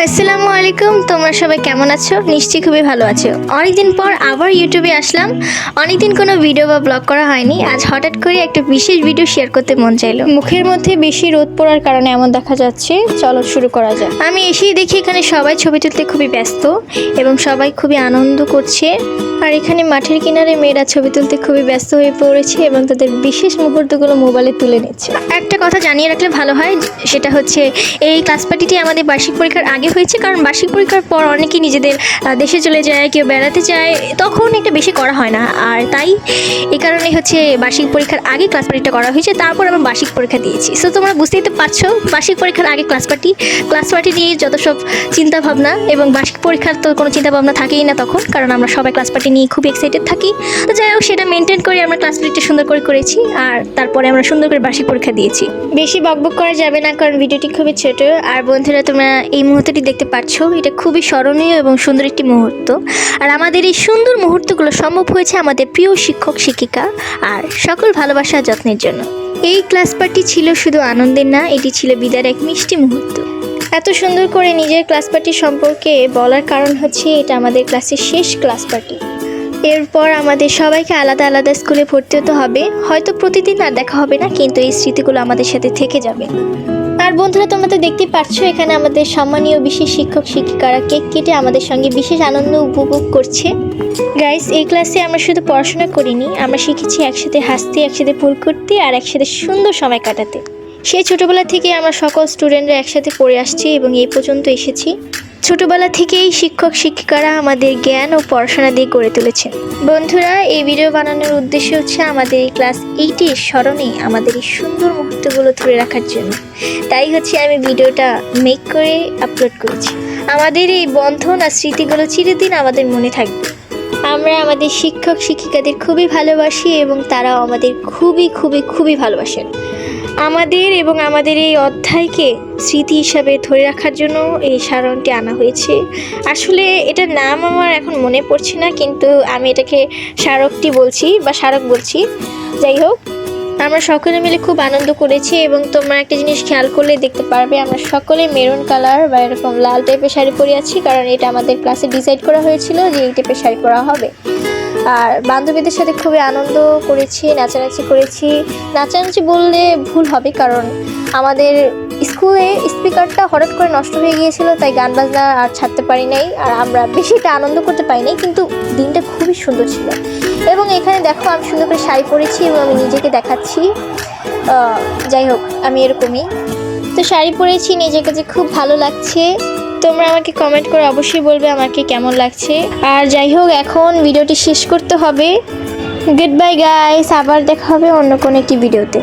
আসসালামু আলাইকুম, তোমরা সবাই কেমন আছো? নিশ্চয়ই খুবই ভালো আছো। অনেকদিন পর আবার ইউটিউবে আসলাম। অনেকদিন কোনো ভিডিও বা ব্লগ করা হয়নি। আজ হঠাৎ করে একটা বিশেষ ভিডিও শেয়ার করতে মন চাইলো। মুখের মধ্যে বেশি রোদ পড়ার কারণে এমন দেখা যাচ্ছে। চলো শুরু করা যাক। আমি এসেই দেখি এখানে সবাই ছবি তুলতে খুবই ব্যস্ত এবং সবাই খুবই আনন্দ করছে। আর এখানে মাঠের কিনারে মেয়েরা ছবি তুলতে খুবই ব্যস্ত হয়ে পড়েছে এবং তাদের বিশেষ মুহূর্তগুলো মোবাইলে তুলে নিচ্ছে। একটা কথা জানিয়ে রাখলে ভালো হয়, সেটা হচ্ছে এই ক্লাস পার্টিটি আমাদের বার্ষিক পরীক্ষার আগে হয়েছে। কারণ বার্ষিক পরীক্ষার পর অনেকেই নিজেদের দেশে চলে যায়, কেউ বেড়াতে যায়, তখন একটা বেশি করা হয় না। আর তাই এই কারণে হচ্ছে বার্ষিক পরীক্ষার আগে ক্লাস পার্টিটা করা হয়েছে। তারপর আমরা বার্ষিক পরীক্ষা দিয়েছি। সো তোমরা বুঝতেই তো পারছো, বার্ষিক পরীক্ষার আগে ক্লাস পার্টি নিয়ে যত সব চিন্তা ভাবনা, এবং বার্ষিক পরীক্ষার তো কোনো চিন্তা ভাবনা থাকেই না তখন, কারণ আমরা সবাই ক্লাস পার্টি নিয়ে খুবই এক্সাইটেড থাকি। তো যাই হোক, সেটা মেনটেন করে আমরা ক্লাস পার্টিটা সুন্দর করে করেছি, আর তারপরে আমরা সুন্দর করে বার্ষিক পরীক্ষা দিয়েছি। বেশি বকবক করা যাবে না, কারণ ভিডিওটি খুবই ছোট। আর বন্ধুরা, তোমরা এই মুহূর্তটি দেখতে পাচ্ছো, এটা খুবই স্মরণীয় এবং সুন্দর একটি মুহূর্ত। আর আমাদের এই সুন্দর মুহূর্তগুলো সম্ভব হয়েছে আমাদের প্রিয় শিক্ষক শিক্ষিকা আর সকল ভালোবাসা যত্নের জন্য। এই ক্লাস পার্টি ছিল শুধু আনন্দের না, এটি ছিল বিদায়ের এক মিষ্টি মুহূর্ত। এত সুন্দর করে নিজের ক্লাস পার্টি সম্পর্কে বলার কারণ হচ্ছে এটা আমাদের ক্লাসের শেষ ক্লাস পার্টি। এরপর আমাদের সবাইকে আলাদা আলাদা স্কুলে ভর্তি হতে হবে। হয়তো প্রতিদিন আর দেখা হবে না, কিন্তু এই স্মৃতিগুলো আমাদের সাথে থেকে যাবে। আর বন্ধুরা, তোমরা তো দেখতেই পাচ্ছ, এখানে আমাদের সম্মানীয় বিশেষ শিক্ষক শিক্ষিকারা কেক কেটে আমাদের সঙ্গে বিশেষ আনন্দ উপভোগ করছে। গাইস, এই ক্লাসে আমরা শুধু পড়াশোনা করিনি, আমরা শিখেছি একসাথে হাসতে, একসাথে ভুল করতে আর একসাথে সুন্দর সময় কাটাতে। সেই ছোটবেলা থেকে আমরা সকল স্টুডেন্টরা একসাথে পড়ে আসছি এবং এই পর্যন্ত এসেছি। ছোটবেলা থেকেই শিক্ষক শিক্ষিকারা আমাদের জ্ঞান ও পড়াশোনা দিয়ে গড়ে তুলেছেন। বন্ধুরা, এই ভিডিও বানানোর উদ্দেশ্য হচ্ছে আমাদের এই ক্লাস 8-এর স্মরণে আমাদের এই সুন্দর মুহূর্তগুলো ধরে রাখার জন্য। তাই হচ্ছে আমি ভিডিওটা মেক করে আপলোড করেছি। আমাদের এই বন্ধন আর স্মৃতিগুলো চিরদিন আমাদের মনে থাকবে। আমরা আমাদের শিক্ষক শিক্ষিকাদের খুবই ভালোবাসি এবং তারাও আমাদের খুবই খুবই খুবই ভালোবাসেন। আমাদের এই অধ্যায়কে স্মৃতি হিসাবে ধরে রাখার জন্য এই স্মরণটি আনা হয়েছে। আসলে এটার নাম আমার এখন মনে পড়ছে না, কিন্তু আমি এটাকে স্মারকটি বলছি বা স্মারক বলছি। যাই হোক, আমরা সকলে মিলে খুব আনন্দ করেছি এবং তোমরা একটা জিনিস খেয়াল করলে দেখতে পারবে, আমরা সকলে মেরুন কালার বা এরকম লাল টাইপের শাড়ি পরে আছি, কারণ এটা আমাদের ক্লাসে ডিসাইড করা হয়েছিল যে এই টাইপের শাড়ি পরা হবে। আর বান্ধবীদের সাথে খুবই আনন্দ করেছি, নাচানাচি করেছি। নাচানাচি বললে ভুল হবে, কারণ আমাদের স্কুলে স্পিকারটা হঠাৎ করে নষ্ট হয়ে গিয়েছিল, তাই গান বাজনা আর ছাড়তে পারি নাই, আর আমরা বেশিটা আনন্দ করতে পারি নাই। কিন্তু দিনটা খুবই সুন্দর ছিল। এবং এখানে দেখো, আমি সুন্দর করে শাড়ি পরেছি এবং আমি নিজেকে দেখাচ্ছি। যাই হোক, আমি এরকমই তো শাড়ি পরেছি, নিজেকে যে খুব ভালো লাগছে। তোমরা আমাকে কমেন্ট করে অবশ্যই বলবে আমাকে কেমন লাগছে। আর যাই হোক, এখন ভিডিওটি শেষ করতে হবে। গুড বাই গাইস, আবার দেখা হবে অন্য কোনো একটি ভিডিওতে।